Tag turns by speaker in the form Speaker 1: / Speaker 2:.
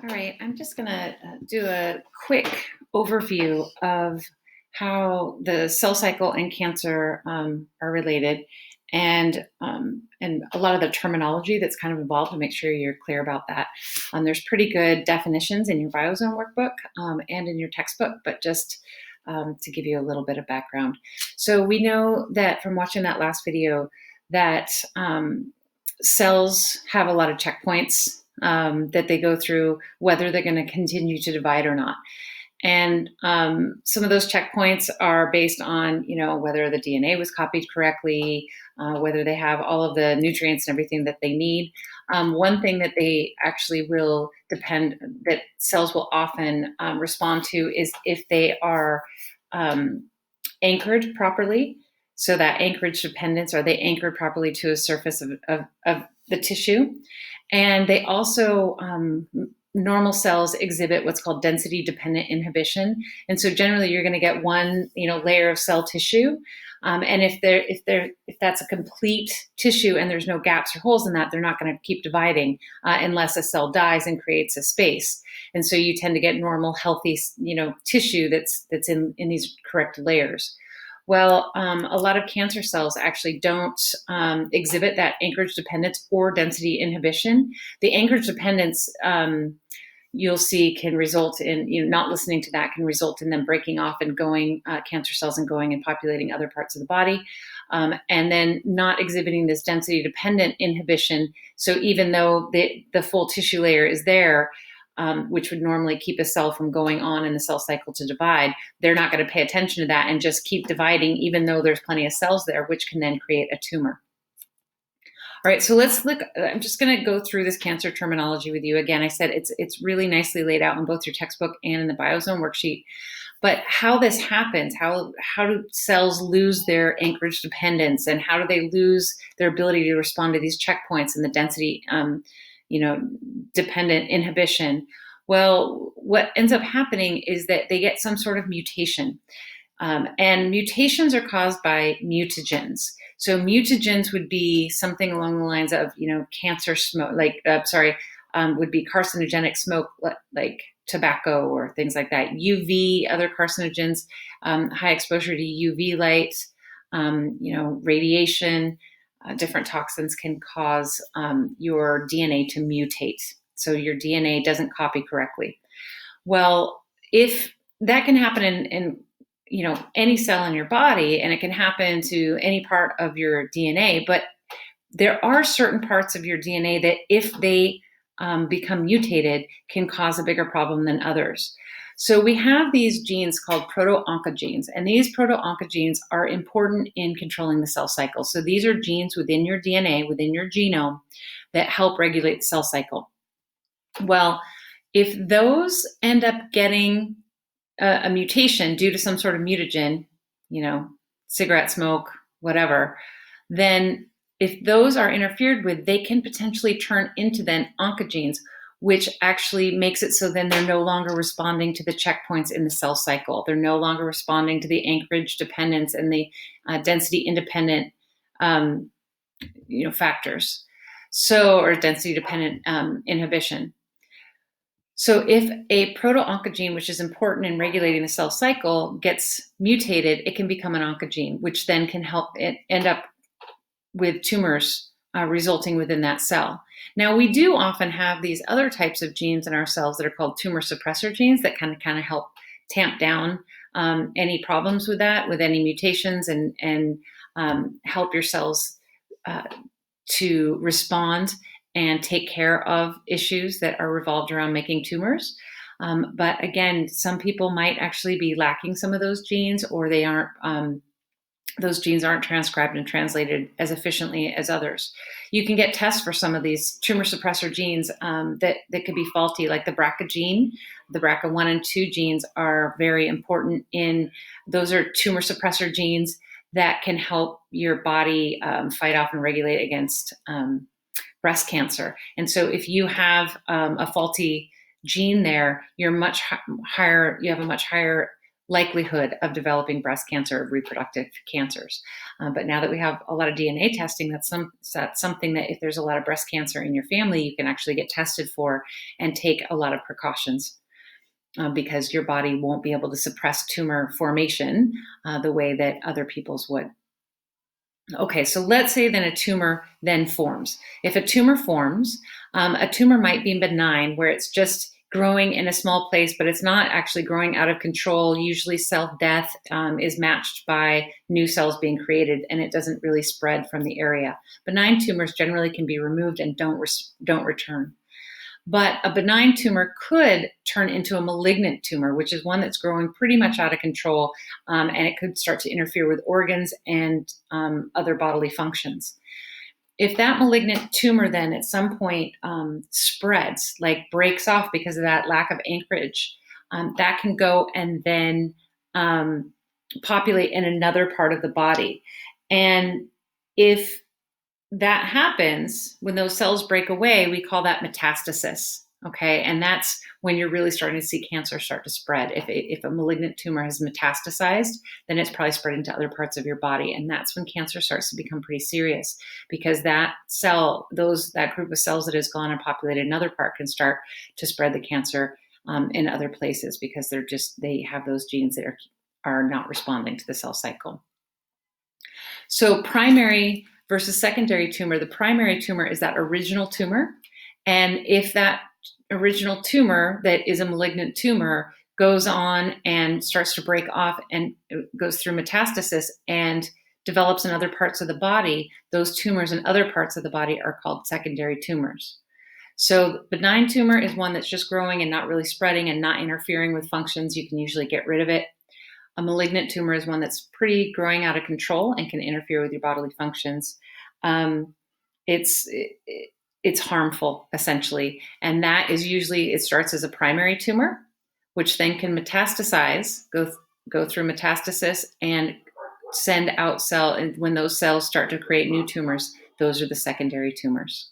Speaker 1: All right, I'm just going to do a quick overview of how the cell cycle and cancer are related, and a lot of the terminology that's kind of involved to make sure you're clear about that. There's pretty good definitions in your Biozone workbook and in your textbook, but just to give you a little bit of background. So we know that from watching that last video that cells have a lot of checkpoints that they go through, whether they're going to continue to divide or not. And some of those checkpoints are based on, whether the DNA was copied correctly, whether they have all of the nutrients and everything that they need. One thing that they actually will depend, that cells will often respond to, is if they are anchored properly. So that anchorage dependence, are they anchored properly to a surface of the tissue? And they also, normal cells exhibit what's called density-dependent inhibition. And so generally you're going to get one, layer of cell tissue. And if that's a complete tissue and there's no gaps or holes in that, they're not going to keep dividing unless a cell dies and creates a space. And so you tend to get normal, healthy, tissue that's in these correct layers. Well, a lot of cancer cells actually don't exhibit that anchorage dependence or density inhibition. The anchorage dependence, you'll see, can result in, not listening to that can result in them breaking off and going, cancer cells, and going and populating other parts of the body. And then not exhibiting this density dependent inhibition. So even though the full tissue layer is there, which would normally keep a cell from going on in the cell cycle to divide, they're not going to pay attention to that and just keep dividing, even though there's plenty of cells there, which can then create a tumor. All right, so let's look. I'm just going to go through this cancer terminology with you. Again, I said it's really nicely laid out in both your textbook and in the Biozone worksheet. But how this happens, how do cells lose their anchorage dependence, and how do they lose their ability to respond to these checkpoints and the density dependent inhibition? Well, what ends up happening is that they get some sort of mutation. And mutations are caused by mutagens. So mutagens would be something along the lines of, cancer smoke, would be carcinogenic smoke, like tobacco or things like that. UV, other carcinogens, high exposure to UV light, radiation, different toxins can cause your DNA to mutate. So your DNA doesn't copy correctly. Well, if that can happen in any cell in your body, and it can happen to any part of your DNA, but there are certain parts of your DNA that, if they become mutated, can cause a bigger problem than others. So we have these genes called Proto-Oncogenes, and these Proto-Oncogenes are important in controlling the cell cycle. So these are genes within your DNA, within your genome, that help regulate the cell cycle. Well, if those end up getting a mutation due to some sort of mutagen, cigarette smoke, whatever, then if those are interfered with, they can potentially turn into then oncogenes, which actually makes it so then they're no longer responding to the checkpoints in the cell cycle. They're no longer responding to the anchorage dependence and the density independent factors. Or density dependent inhibition. So if a proto-oncogene, which is important in regulating the cell cycle, gets mutated, it can become an oncogene, which then can help it end up with tumors resulting within that cell. Now, we do often have these other types of genes in our cells that are called tumor suppressor genes that kind of help tamp down any problems with that, with any mutations, and help your cells to respond and take care of issues that are revolved around making tumors. But again, some people might actually be lacking some of those genes, or they aren't. Those genes aren't transcribed and translated as efficiently as others. You can get tests for some of these tumor suppressor genes that could be faulty, like the BRCA gene. The BRCA1 and 2 genes are very important those are tumor suppressor genes that can help your body fight off and regulate against breast cancer. And so if you have a faulty gene there, you're much higher. You have a much higher likelihood of developing breast cancer or reproductive cancers. But now that we have a lot of DNA testing, that's something that if there's a lot of breast cancer in your family, you can actually get tested for and take a lot of precautions. Because your body won't be able to suppress tumor formation the way that other people's would. Okay, so let's say then a tumor then forms. If a tumor forms, a tumor might be benign where it's just growing in a small place, but it's not actually growing out of control. Usually cell death is matched by new cells being created, and it doesn't really spread from the area. Benign tumors generally can be removed and don't return. But a benign tumor could turn into a malignant tumor, which is one that's growing pretty much out of control, and it could start to interfere with organs and other bodily functions. If that malignant tumor then at some point spreads, like breaks off because of that lack of anchorage, that can go and then populate in another part of the body. And if that happens, when those cells break away, we call that metastasis. Okay, and that's when you're really starting to see cancer start to spread. If a malignant tumor has metastasized, then it's probably spreading to other parts of your body, and that's when cancer starts to become pretty serious, because that cell, that group of cells that has gone and populated another part, can start to spread the cancer in other places because they have those genes that are not responding to the cell cycle. So primary versus secondary tumor, the primary tumor is that original tumor. And if that original tumor that is a malignant tumor goes on and starts to break off and goes through metastasis and develops in other parts of the body, those tumors in other parts of the body are called secondary tumors. So benign tumor is one that's just growing and not really spreading and not interfering with functions. You can usually get rid of it. A malignant tumor is one that's pretty growing out of control and can interfere with your bodily functions. It's harmful, essentially. And that is usually, it starts as a primary tumor, which then can metastasize, go through metastasis and send out and when those cells start to create new tumors, those are the secondary tumors.